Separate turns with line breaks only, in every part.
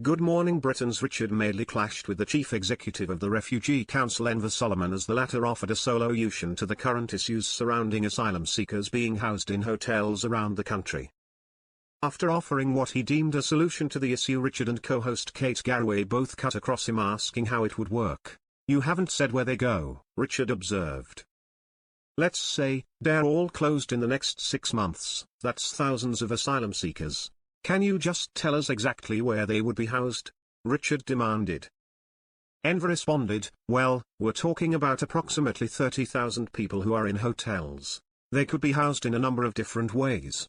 Good morning. Britain's Richard Madeley clashed with the chief executive of the Refugee Council Enver as the latter offered a solution to the current issues surrounding asylum seekers being housed in hotels around the country. After offering what he deemed a solution to the issue, Richard and co-host Kate Garraway both cut across him, asking how it would work. "You haven't said where they go," Richard observed. "Let's say, they're all closed in the next 6 months, that's thousands of asylum seekers. Can you just tell us exactly where they would be housed?" Richard demanded. Enver responded, "Well, we're talking about approximately 30,000 people who are in hotels. They could be housed in a number of different ways.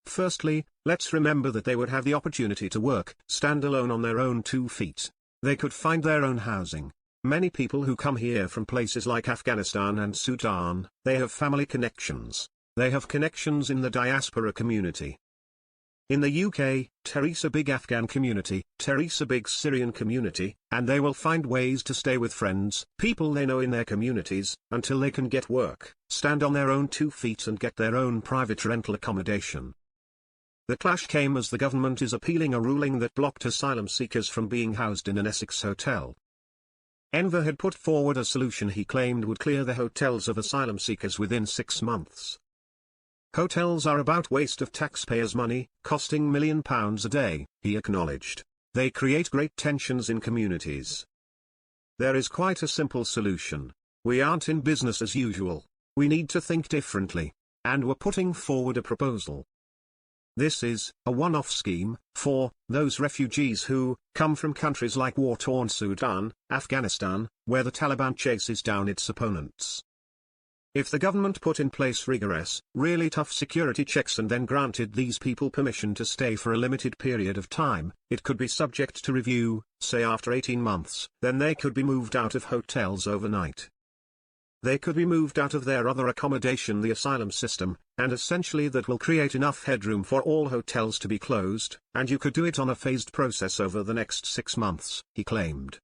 Firstly, let's remember that they would have the opportunity to work, stand alone on their own 2 feet. They could find their own housing. Many people who come here from places like Afghanistan and Sudan, they have family connections. They have connections in the diaspora community. In the UK, Teresa big Afghan community, Teresa big Syrian community, and they will find ways to stay with friends, people they know in their communities, until they can get work, stand on their own 2 feet and get their own private rental accommodation." The clash came as the government is appealing a ruling that blocked asylum seekers from being housed in an Essex hotel. Enver had put forward a solution he claimed would clear the hotels of asylum seekers within 6 months. "Hotels are about waste of taxpayers' money, costing £1 million a day," he acknowledged. "They create great tensions in communities. There is quite a simple solution. We aren't in business as usual. We need to think differently. And we're putting forward a proposal. This is a one-off scheme for those refugees who come from countries like war-torn Sudan, Afghanistan, where the Taliban chases down its opponents. If the government put in place rigorous, really tough security checks and then granted these people permission to stay for a limited period of time, it could be subject to review, say after 18 months, then they could be moved out of hotels overnight. They could be moved out of their other accommodation, the asylum system, and essentially that will create enough headroom for all hotels to be closed, and you could do it on a phased process over the next 6 months," he claimed.